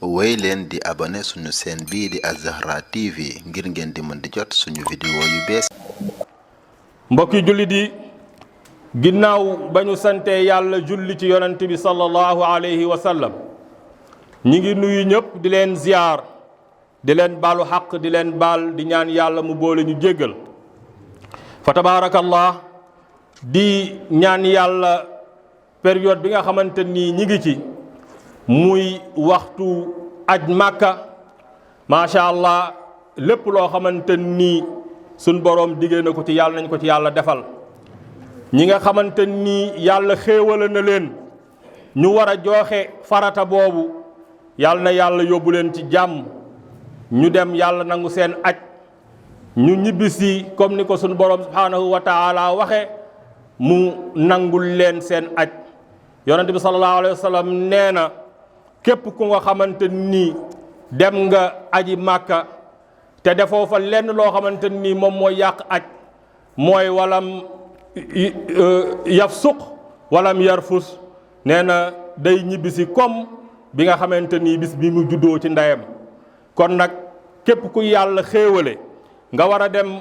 wéy leen di abonné suñu chaîne bii di Al-Zahra TV ngir ngeen di mën di jot suñu vidéo yu bees. mbokki jullit yi ginnaaw ba ñu sante yàlla julli ci yonent bi sallallahu alayhi wa sallam ñi ngi nuyu ñëpp di leen ziyaar di leen baalu xaq di leen baal di ñaan yàlla mu boole ñu jéggal fa tabaarakallah di ñaan yàlla période bi nga xamante nii ñi ngi ci muy waxtu aj màkka macha allah lépp loo xamante nii suñ boroom diggée na ko ci yàlla nañ ko ci yàlla defal ñi nga xamante nii yàlla xéewala na leen ñu war a joxe farata boobu yàlla na yàlla yóbbu leen ci jàmm ñu dem yàlla nangu seen aj ñu ñibbisi comme ni ko suñ boroom subhanahu wa taala waxe mu nangul leen seen aj yonente bi sallallahu alayhi wa sallam nee na képp ku nga xamante nii dem nga aji màkka te defoo fa lenn loo xamante nii moom mooy yàq aj mooy walam yafsuq walam yarfus nee na day ñibbisi comme bi nga xamante nii bis bi mu juddoo ci ndeyam kon nag képp ku yàlla xéewale nga war a dem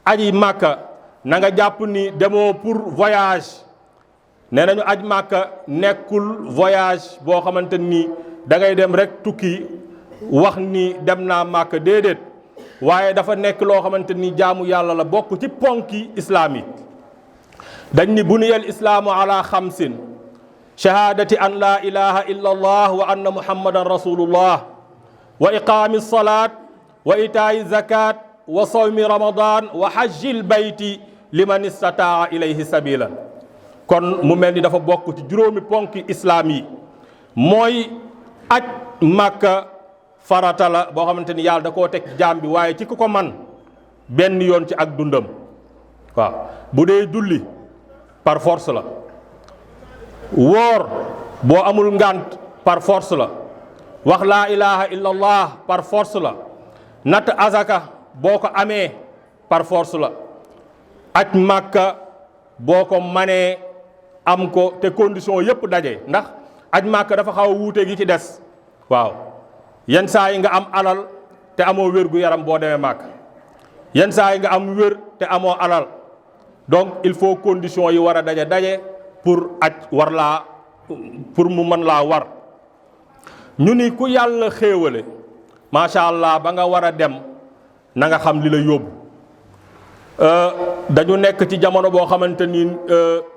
aji màkka na nga jàpp ni demoo pour voyage nee nañu aj màkka nekkul voyage boo xamante nii da ngay dem rek tukki wax ni dem naa màkka déedéet waaye dafa nekk loo xamante ni jaamu yàlla la bokk ci ponki islaam yi dañ ni buniyal islaamu ala xamsin shahaadati an laa ilaha illa allah wa anna muhammadan rasulullah wa iqaami salaat wa itaayi zakat wa sawmi ramadan wa hajjil bayti liman istataa ilayhi sabilan kon mu mel ni dafa bokk ci juróomi ponki islaam yi mooy aj màkka farata la boo xamante ni yàlla da koo teg jaam bi waaye ci ku ko man benn yoon ci ak dundam waaw bu dee julli par force la woor boo amul ngànt par force la wax laa ilaha illa allah par force la natt azaka boo ko amee par force la aj màkka boo ko manee am ko te condition yëpp daje ndax aj màkka dafa xaw a wuute gi ci des waaw yenn saa yi nga am alal te amoo wér gu yaram boo demee màkk yenn saa yi nga am wér te amoo alal donc il faut condition yi war a daje pour aj war laa pour mu mën laa war ñu ni ku yàlla xéewale macha allah ba nga war a dem na nga xam li la yóbbu dañu nekk ci jamono boo xamante ni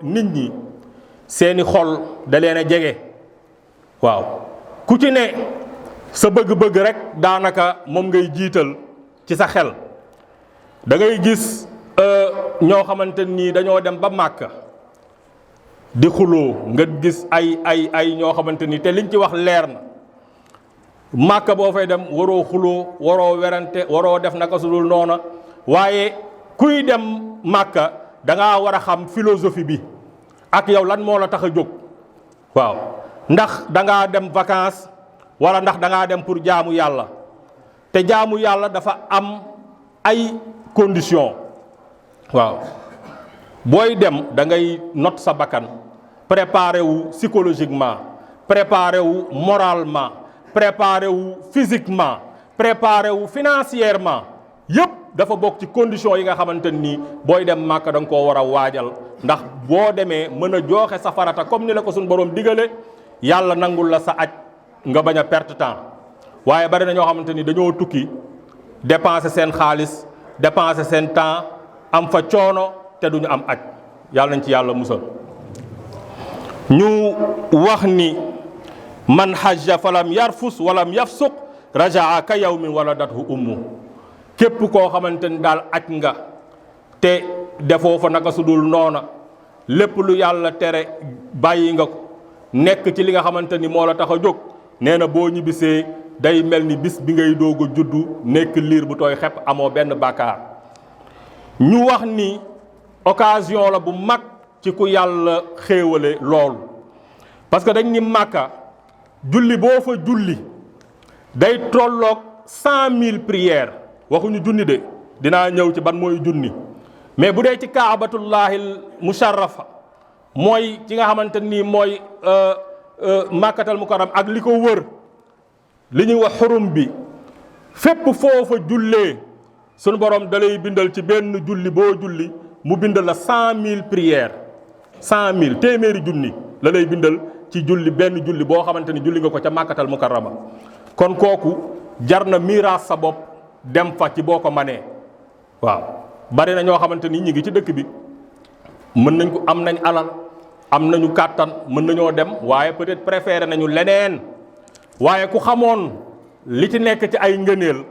nit ñi seeni xol da leen a jege waaw ku ci ne sa bëgg-bëgg rek daanaka moom ngay jiital ci sa xel da ngay gis ñoo xamante nii dañoo dem ba Màkka di xuloo nga gis ay ñoo xamante ni te liñ ci wax leer na Màkka boo fay dem waroo xuloo waroo werante waroo def naka su dul noona waaye kuy dem Màkka da ngaa war a xam philosophie bi ak yow lan moo la tax a jóg waaw ndax da ngaa dem vacances wala ndax da ngaa dem pour jaamu yàlla te jaamu yàlla dafa am ay conditions waaw booy dem da ngay not sa bakkan préparer wu psychologiquement préparer wu moralement préparer wu physiquement préparer wu financièrement yëpp dafa bokk ci conditions yi nga xamante nii booy dem Màkka da nga koo war a waajal ndax boo demee mën a jooxe sa farata comme ni la ko suñu borom digale yàlla nangul la sa aj nga bañ a perte temps waaye bari na ñoo xamante ni dañoo tukki dépenser seen xaalis dépenser seen temps am fa coono te duñu am aj yàlla nañ ci yàlla musal ñu wax ni man hajja falam yarfus walam yafsuq rajaa ka yawmin waladathu ummu képp koo xamante ni daal aj nga te defoo fa naka su dul noona lépp lu yàlla tere bàyyi nga ko nekk ci li nga xamante ni moo la tax a jóg nee na boo ñibbisee day mel ni bis bi ngay doog a juddu nekk liir bu tooy xepp amoo benn bàkkaar ñu wax ni occasion la bu mag ci ku yàlla xéewale loolu parce que dañ ni Màkka julli boo fa julli day tolloog 100 000 prières waxuñu junni de dinaa ñëw ci ban mooy junni mais bu dee ci kaabatullahil musharrafa mooy ci nga xamante nii mooy Màkkatal mukarram ak li ko wër li ñuy wax xurum bi fépp foofa jullee sunu borom da lay bindal ci benn julli boo julli mu bindal la 100 000 prières 100 000 téeméeri junni la lay bindal ci julli benn julli boo xamante ni julli nga ko ca màkkatal mukarrama kon kooku jar na miiraas sa bopp dem fa ci boo ko manee waaw bari na ñoo xamante ni ñi ngi ci dëkk bi mën nañ ko am nañ alal am nañu kàttan mën nañoo dem waaye peut-être préféré nañu leneen waaye ku xamoon li ci nekk ci ay ngëneel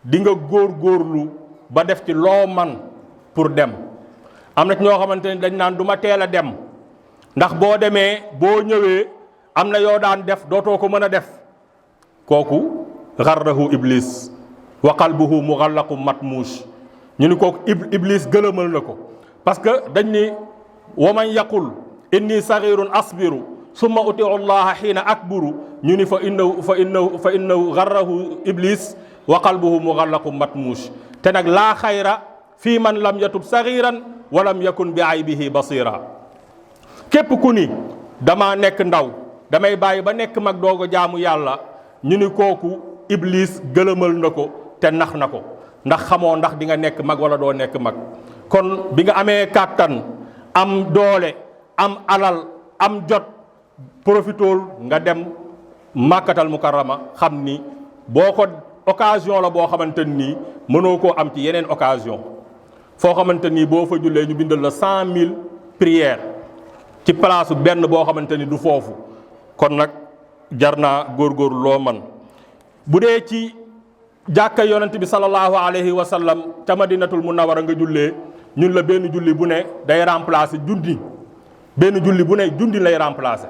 di nga góorgóorlu ba def ci loo man pour dem am na ci ñoo xamante ni dañ naan du ma teel a dem ndax boo demee boo ñëwee am na yoo daan def dootoo ko mën a def kooku garrahu iblis wa qalbuhu mughallaqun matmuush ñu ni kooku iblis gëlëmal na ko parce que dañ ni wa man yaqul inni saghirun asbiru summa utiu llaha xiina akburu ñu ni fa innahu garrahu iblis wa qalbuhu mughallaqun matmuush te nag laa xayra fii man lam yatub saghiran wa lam yakun bi aybihi basira képp ku ni dama nekk ndaw damay bàyyi ba nekk mag doog a jaamu yàlla ñu ni kooku iblis gëlëmal na ko te nax na ko ndax xamoo ndax di nga nekk mag wala doo nekk mag kon bi nga amee kàttan am doole am alal am jot profitool nga dem màkkatal mukarrama xam ni boo ko occasion la boo xamante nii mënoo koo am ci yeneen occasion foo xamante nii boo fa jullee ñu bindal la 100 000 prières ci place benn boo xamante ni du foofu kon nag jar naa góorgóorlu loo man bu dee ci jàkka yonent bi sallallahu alayhi wa sallam ca madinatul munawwara nga jullee ñun la benn julli bu ne day remplacer junni benn julli bu ne junni lay remplacer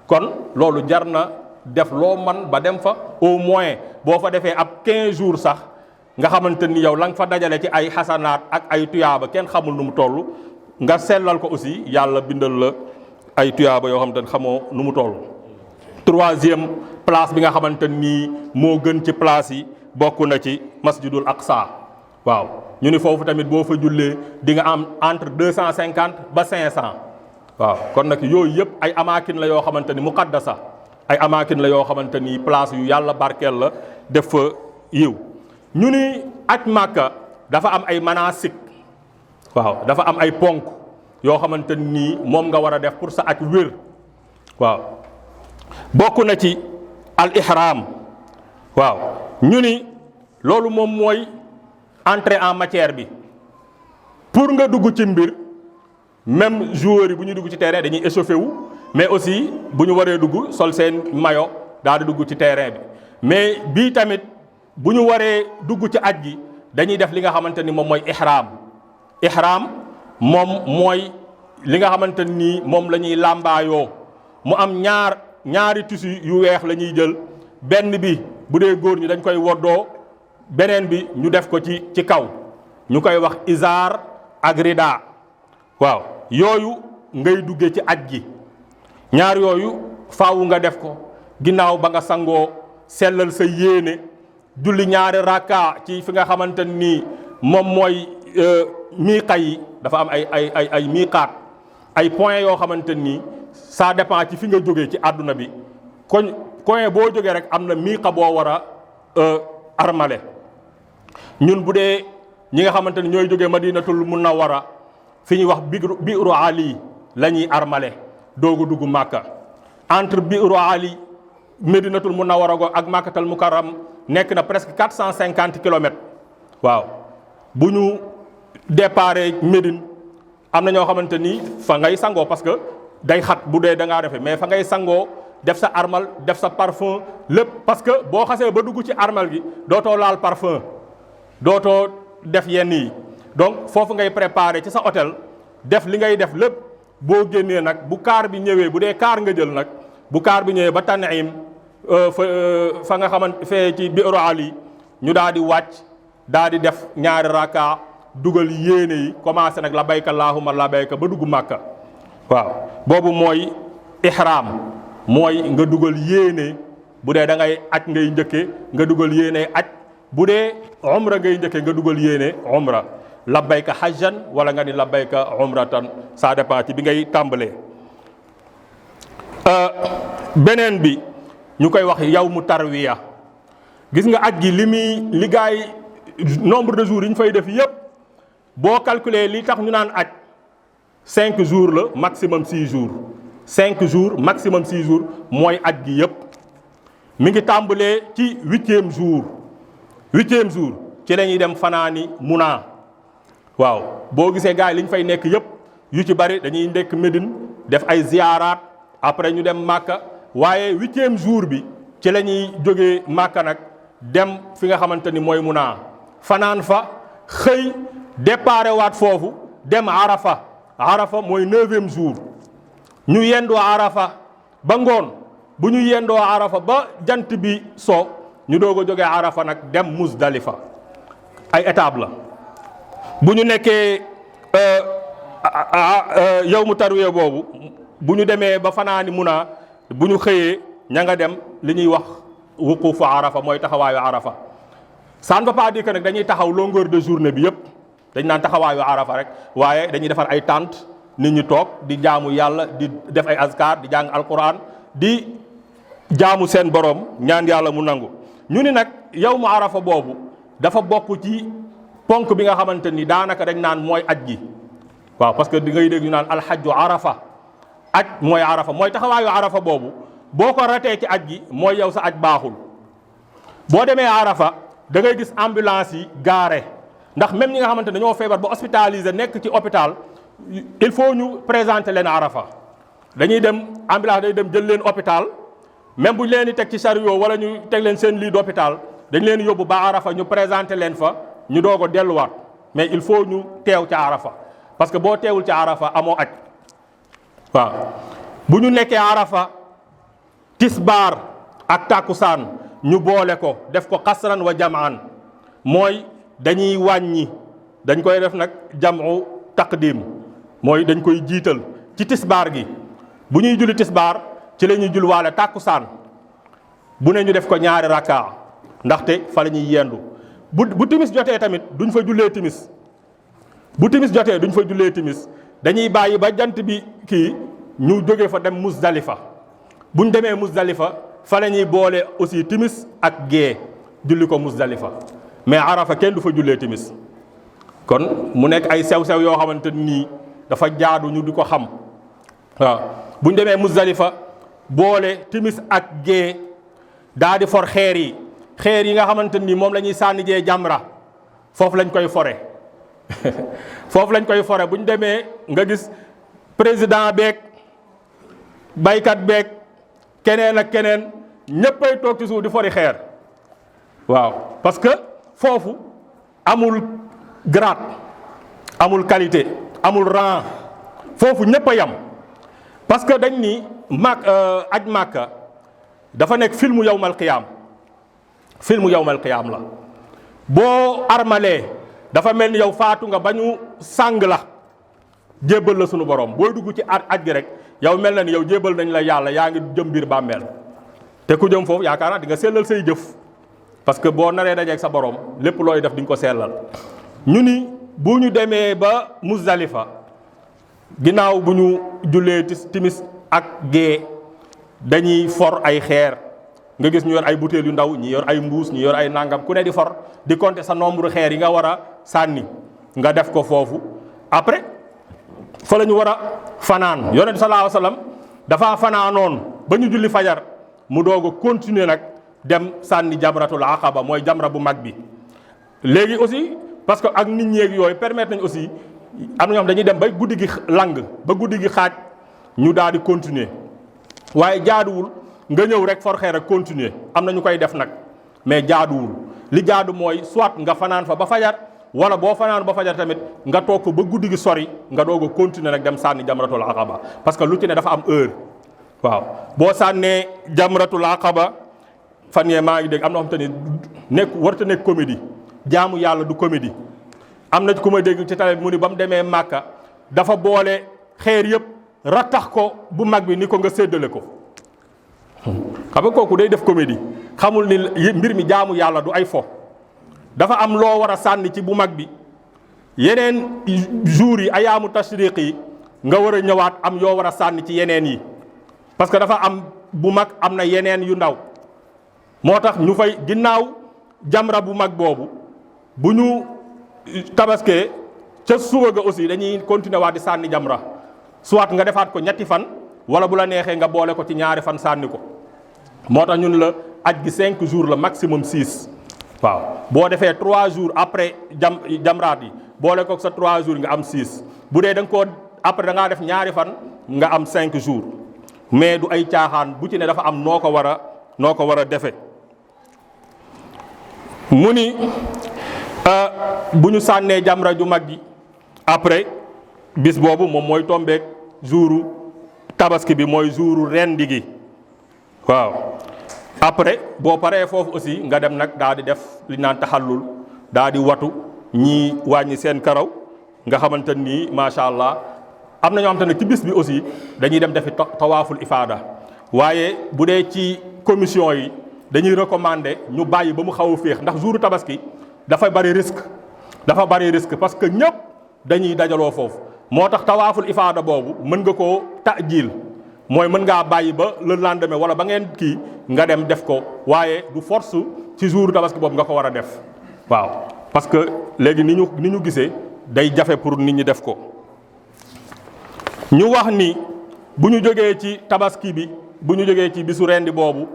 kon loolu jar na def loo man ba dem fa au moins boo fa defee ab 15 jours sax nga xamante ni yow la nga fa dajale ci ay xasanaat ak ay tuyaaba kenn xamul nu mu toll nga sellal ko aussi yàlla bindal la ay tuyaaba yoo xamante ni xamoo nu mu toll. troisième place bi nga xamante nii moo gën ci place yi bokk na ci masjidul aqsa waaw ñu ni foofu tamit boo fa jullee di nga am entre 250 ba 500 waaw kon nag yooyu yëpp ay amaakin la yoo xamante ni muqaddasa ay amaakin la yoo xamante ni place yu yàlla barkeel la def fa yiw ñu ni aj màkka dafa am ay manasik waaw dafa am ay ponk yoo xamante nii moom nga war a def pour sa aj wér waaw bokk na ci al ihram waaw ñu ni loolu moom mooy entrée en matière bi pour nga dugg ci mbir même joueurs yi bu ñu dugg ci terrain dañuy échauffé wu mais aussi bu ñu waree dugg sol seen maillot daal di dugg ci terrain bi mais bii tamit bu ñu waree dugg ci aj gi dañuy def li nga xamante ni moom mooy ihram moom mooy li nga xamante ni moom la ñuy làmbaayoo mu am ñaari tissu yu weex la ñuy jël benn bi bu dee góor ñi dañ koy woddoo beneen bi ñu def ko ci kaw ñu koy wax isaar ak rida waaw yooyu ngay duggee ci aj gi ñaar yooyu faawu nga def ko ginnaaw ba nga sangoo sellal sa yéene julli ñaari rakka ci fi nga xamante nii moom mooy miiqa yi dafa am ay miiqaat ay point yoo xamante nii ça dépend ci fi nga jógee ci àdduna bi koñ boo jógee rek am na miiqa boo war a armale ñun bu dee ñi nga xamante ni ñooy jógee madinatul munawwara fi ñuy wax biiru ali la ñuy armale doogu dugg màkka entre biiru ali madinatul munawwara go ak màkkatal mukarram nekk na presque 450 kilomètres waaw bu ñu déparé Médine am na ñoo xamante ni fa ngay sangoo parce que day xat bu dee da ngaa defee mais fa ngay sangoo def sa armal def sa parfum lépp parce que boo xasee ba dugg ci armal gi dootoo laal parfum dootoo def yenn yi donc foofu ngay préparer ci sa hôtel def li ngay def lépp boo génnee nag bu kaar bi ñëwee bu dee kaar nga jël nag bu kaar bi ñëwee ba Tan'im fa nga xamante fee ci Bi'ru Ali ñu daal di wàcc daal di def ñaari raka dugal yéene yi commencé nag labbayka allahumma labbayka ba dugg Màkka waaw boobu mooy ihram mooy nga dugal yéene bu dee da ngay aj ngay njëkke nga dugal yéene aj bu dee umra ngay njëkke nga dugal yéene umra labbayka hajjan wala nga ni labbayka umratan ça dépend ci bi ngay tàmbalee beneen bi ñu koy wax yawmu tarwiya gis nga aj gi li gaay nombre de jours yi ñu fay def yépp boo calculer li tax ñu naan aj 5 jours la maximum 6 jours 5 jours maximum 6 jours mooy aj gi yépp mi ngi tàmbalee ci 8e jour 8e jour ci la ñuy dem fanaani Muna waaw boo gisee gaay li ñu fay nekk yépp yu ci bari dañuy nekk Médine def ay ziyaaraat après ñu dem Màkka waaye 8e jour bi ci la ñuy jógee Màkka nag dem fi nga xamante ni mooy Muna fanaan fa xëy déparé waat foofu dem Arafa mooy 9e jour ñu yendoo Arafa ba ngoon bu ñu yendoo Arafa ba jant bi so ñu doog a jógee Arafa nag dem Muzdalifa ay étape la bu ñu nekkee yawmu tarwiya boobu bu ñu demee ba fanaani Muna bu ñu xëyee ña nga dem li ñuy wax wuqufu Arafa mooy taxawaayu Arafa ça ne veut pas dire que nag dañuy taxaw longueur de journée bi yépp dañ naan taxawaayu Arafa rek waaye dañuy defar ay tente nit ñi toog di jaamu yàlla di def ay azkar di jàng alquran di jaamu seen borom ñaan yàlla mu nangu ñu ni nag yawmu Arafa boobu dafa bokk ci ponk bi nga xamante ni daanaka dañ naan mooy aj gi waaw parce que di ngay dégg ñu naan alxajju Arafa aj mooy Arafa mooy taxawaayu Arafa boobu boo ko ratee ci aj gi mooy yow sa aj baaxul boo demee Arafa da ngay gis ambulance yi gaare ndax même ñi nga xamante ne dañoo feebar ba hospitalisé nekk ci hôpital il faut ñu présenter leen Arafa dañuy dem ambulance day dem jël leen hôpital même bu ñu leen di teg ci chariot wala ñu teg leen seen lit d'hôpital dañ leen yóbbu ba Arafa ñu présenter leen fa ñu doog a delluwaat mais il faut ñu teew ca Arafa parce que boo teewul ca Arafa amoo aj waaw bu ñu nekkee Arafa tisbaar ak takkusaan ñu boole ko def ko xasran wa jamaan mooy dañuy wàññi dañ koy def nag jamu taqdim mooy dañ koy jiital ci tisbaar gi bu ñuy julli tisbaar ci la ñuy jul waale tàkkusaan bu ne ñu def ko ñaari rakka ndaxte fa la ñuy yendu bu timis jotee tamit duñ fa jullee timis bu timis jotee duñ fa jullee timis dañuy bàyyi ba jant bi kii ñu jóge fa dem Muzdalifa buñ demee Muzdalifa fa la ñuy boole aussi timis ak gée julli ko Muzdalifa mais Arafa kenn du fa jullee timis kon mu nekk ay sew-sew yoo xamante nii dafa jaadu ñu di ko xam waaw buñ demee Muzdalifa boole timis ak gée daa di for xeer yi nga xamante ni moom la ñuy sànni jee jamra foofu lañ koy fore foofu lañ koy fore buñ demee nga gis président beeg baykat beeg keneen ak keneen ñëppay toog ci suuf di fori xeer waaw parce que foofu amul grade amul qualité amul rang foofu ñëpp a yam parce que dañ ni aj Màkka dafa nekk filmu yawmal qiyaam la boo armalee dafa mel ni yow faatu nga ba ñu sàng la jébbal la sunu borom booy dugg ci aj gi rek yow mel na ni yow jébbal nañ la yàlla yaa ngi jëm biir bàmmeel te ku jëm foofu yaakaar naa di nga sellal say jëf parce que boo naree dajeeg sa borom lépp looy def di nga ko sellal ñu ni bu ñu demee ba Muzdalifa ginnaaw bu ñu jullee timis ak gée dañuy for ay xeer nga gis ñu yor ay butéel yu ndaw ñi yor ay mbuus ñi yor ay nangam ku ne di for di compter sa nombre xeer yi nga war a sànni nga def ko foofu après fa la ñu war a fanaan yonent sallallahu alayhi wasallam dafa fanaanoon ba ñu julli fajar mu doog a continuer nag dem sànni jamratul aqaba mooy jamra bu mag bi léegi aussi parce que ak nit ñeeg yooyu permettre nañ aussi am na ñoo xam dañuy dem ba guddi gi lang ba guddi gi xaaj ñu daal di continuer waaye jaaduwul nga ñëw rek for xeer ak continuer am na ñu koy def nag mais jaaduwul li jaadu mooy soit nga fanaan fa ba fajar wala boo fanaan ba fajar tamit nga toog ko ba guddi gi sori nga doog a continuer nag dem sànni jamratul aqaba parce que lu ci ne dafa am heure waaw boo sànnee jamratul aqaba fan yee maa ngi dégg am na xam te ne warta nekk comédie jaamu yàlla du comédie am na ku ma dégg ci télé bi mu ni ba mu demee Màkka dafa boole xeer yëpp rattax ko bu mag bi ni ko nga séddale ko xam nga kooku day def comédie xamul ni mbir mi jaamu yàlla du ay fo dafa am loo war a sànni ci bu mag bi yeneen jours yi ayaamu tashriq yi nga war a ñëwaat am yoo war a sànni ci yeneen yi parce que dafa am bu mag am na yeneen yu ndaw moo tax ñu fay ginnaaw jamra bu mag boobu bu ñu tabaskee ca suba ga aussi dañuy continuer waat di sànni jamra soit nga defaat ko ñetti fan wala bu la neexee nga boole ko ci ñaari fan sànni ko moo tax ñun la aj gi 5 jours la maximum 6 waaw boo defee 3 jours après jamraat yi boole ko sa 3 jours nga am 6 bu dee da nga koo après da ngaa def ñaari fan nga am 5 jours mais du ay caaxaan bu ci ne dafa am noo ko war a defe mu ni bu ñu sànnee jamra ju mag gi après bis boobu moom mooy tombeek jouru tabaski bi mooy jouru rendi gi waaw après boo paree foofu aussi nga dem nag daal di def li naan taxallul daal di watu ñii wàññi seen karaw nga xamante nii macha allah am na ñoo xamante ne ci bis bi aussi dañuy dem defi tawaaful ifaada waaye bu dee ci commission yi dañuy recommander ñu bàyyi ba mu xaw a féex ndax jouru tabaski dafa bari risque parce que ñëpp dañuy dajaloo foofu moo tax tawaaful ifaada boobu mën nga koo ta'jil mooy mën ngaa bàyyi ba le lendemain wala ba ngeen kii nga dem def ko waaye du force ci jouru tabaski boobu nga ko war a def waaw parce que léegi ni ñu gisee day jafe pour nit ñi def ko. ñu wax ni bu ñu jógee ci tabaski bi bu ñu jógee ci bisu rendi boobu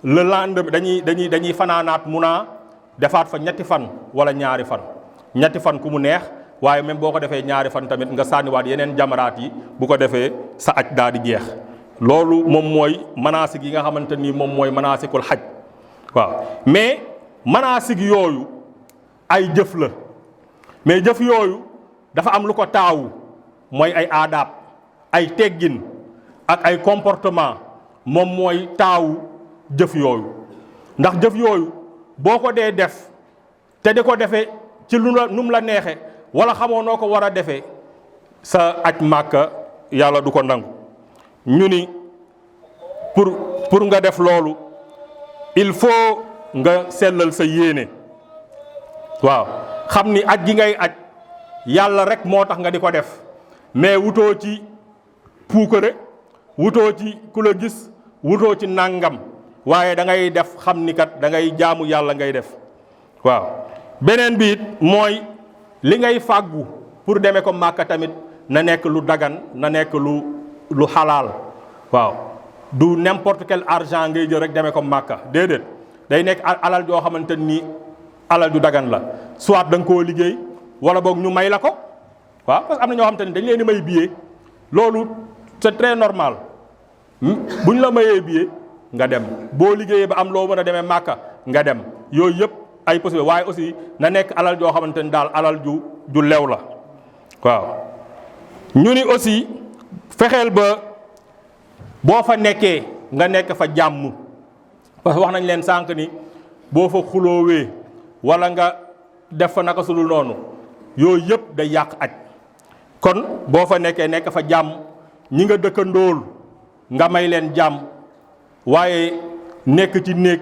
le lendemain dañuy fanaanaat Muna defaat fa ñetti fan wala ñaari fan ku mu neex waaye même boo ko defee ñaari fan tamit nga sànniwaat yeneen jamaraat yi bu ko defee sa aj daal di jeex loolu moom mooy manaasik yi nga xamante ni moom mooy manaasikul xaj waaw mais manaasik yooyu ay jëf la mais jëf yooyu dafa am lu ko taawu mooy ay aadaab ay teggin ak ay comportement moom mooy taawu jëf yooyu ndax jëf yooyu boo ko dee def te di ko defee ci nu mu la neexe wala xamoo noo ko war a defee sa aj màkka yàlla du ko nangu ñu ni pour nga def loolu il faut nga sellal sa yéene waaw xam ni aj gi ngay aj yàlla rek moo tax nga di ko def mais wutoo ci puukare wutoo ci ku la gis wutoo ci nangam waaye da ngay def xam ni kat da ngay jaamu yàlla ngay def waaw beneen bi it mooy li ngay fàggu pour demee ko màkka tamit na nekk lu dagan na nekk lu xalaal waaw du n'importe quel argent ngay jël rek demee ko màkka déedéet day nekk alal joo xamante ni alal ju dagan la soit da nga koo liggéey wala boog ñu may la ko waaw parce que am na ñoo xamante ni dañ leen di may billet loolu c'est très normal buñ la mayee billet nga dem boo liggéeyee ba am loo mën a demee màkka nga dem yooyu yëpp ay possible waaye aussi na nekk alal joo xamante ni daal alal ju lew la waaw ñu ni aussi fexeel ba boo fa nekkee nga nekk fa jàmm parce que wax nañ leen sànq ni boo fa xuloowee wala nga def fa naka sulul noonu yooyu yëpp day yàq aj kon boo fa nekkee nekk fa jàmm ñi nga dëkkandool nga may leen jàmm waaye nekk ci néeg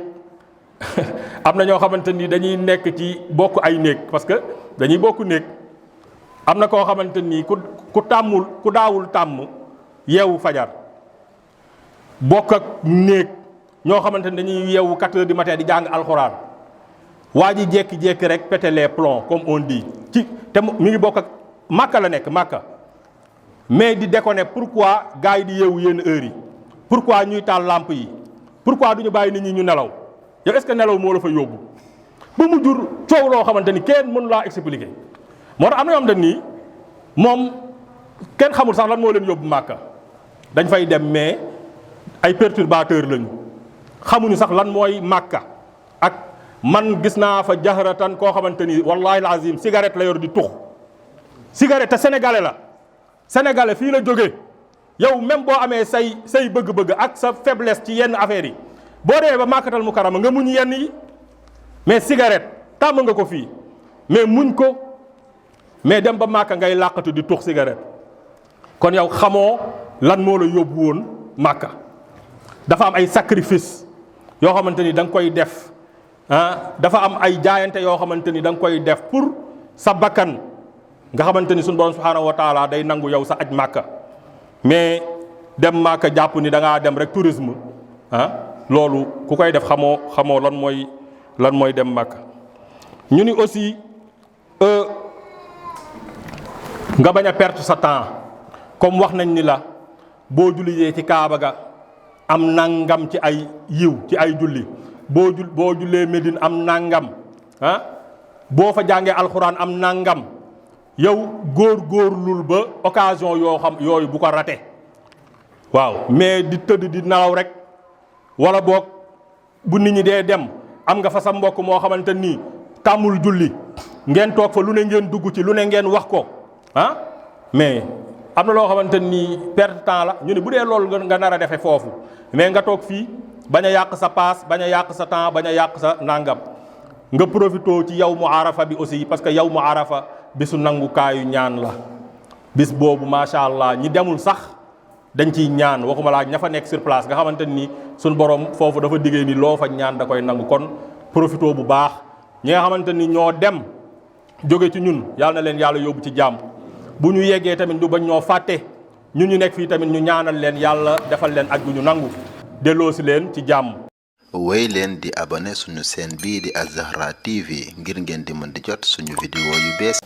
am na ñoo xamante ni dañuy nekk ci bokk ay néeg parce que dañuy bokk néeg am na koo xamante ni ku daawul tàmm yeewu fajar bokk ak néeg ñoo xamante ni dañuy yeewu 4 heures du matin di jàng alxuraan waa ji jékki-jékki rek péter les plombs comme on dit ci te mi ngi bokk ak Makka la nekk Makka mais di déconner pourquoi gars yi di yeewu yenn heures yi pourquoi ñuy taal lampe yi pourquoi du ñu bàyyi nit ñi ñu nelaw yow est-ce que nelaw moo la fa yóbbu ba mu jur coow loo xamante ni kenn mënu laa expliquer moo tax am na yoo xamante ni moom kenn xamul sax lan moo leen yóbbu Makka dañ fay dem mais ay perturbateurs lañu xamuñu sax lan mooy Makka ak man gis naa fa jahratan koo xamante ni wallahi alazim cigarette la yor di tux cigarette te sénégalais fii la jógee yow même boo amee say bëgg-bëgg ak sa faiblesse ci yenn affaires yi boo demee ba Makkatal Mukarrama nga muñ yenn yi mais cigarette tàmm nga ko fii mais muñ ko mais dem ba Makka ngay làqatu di tux cigarette kon yow xamoo lan moo la yóbbu woon Makka dafa am ay sacrifice yoo xamante ni da nga koy def dafa am ay jaayante yoo xamante ni da nga koy def pour sa bakkan nga xamante ni suñu borom subhanahu wa taala day nangu yow sa aj Makka mais dem Makka jàpp ni da ngaa dem rek tourisme loolu ku koy def xamoo lan mooy dem Makka. ñu ni aussi nga bañ a perte sa temps comme wax nañ ni la boo jullijee ci Kaaba ga am nangam ci ay yiw ci ay julli boo jullee Médine am nangam boo fa jàngee alxuraan am nangam yow góorlul ba occasion yooyu bu ko rate waaw mais di tëdd di nelaw rek wala boog bu nit ñi dee dem am nga fa sa mbokk moo xamante nii tàmmul julli ngeen toog fa lu ne ngeen dugg ci lu ne ngeen wax ko mais am na loo xamante ni perte temps la ñu ne bu dee loolu nga nar a defee foofu mais nga toog fii bañ a yàq sa paas bañ a yàq sa temps bañ a yàq sa nangam nga profité ci yow mu arafa bi aussi parce que yow mu arafa bisu nangukaayu ñaan la bis boobu macha allah ñi demul sax dañ ciy ñaan waxuma laa ña fa nekk sur place nga xamante ni suñ borom foofu dafa diggee ni loo fa ñaan da koy nangu kon profité bu baax ñi nga xamante ni ñoo dem jóge ci ñun yàlla na leen yàlla yóbbu ci jàmm bu ñu yeggee tamit ñu bañ ñoo fàtte ñun ñu nekk fii tamit ñu ñaanal leen yàlla defal leen aj gu ñu nangu delloo si leen ci jàmm. wéy leen di abonné suñu chaîne bii di Al Zahra TV ngir ngeen di mën di jot suñu vidéo yu bees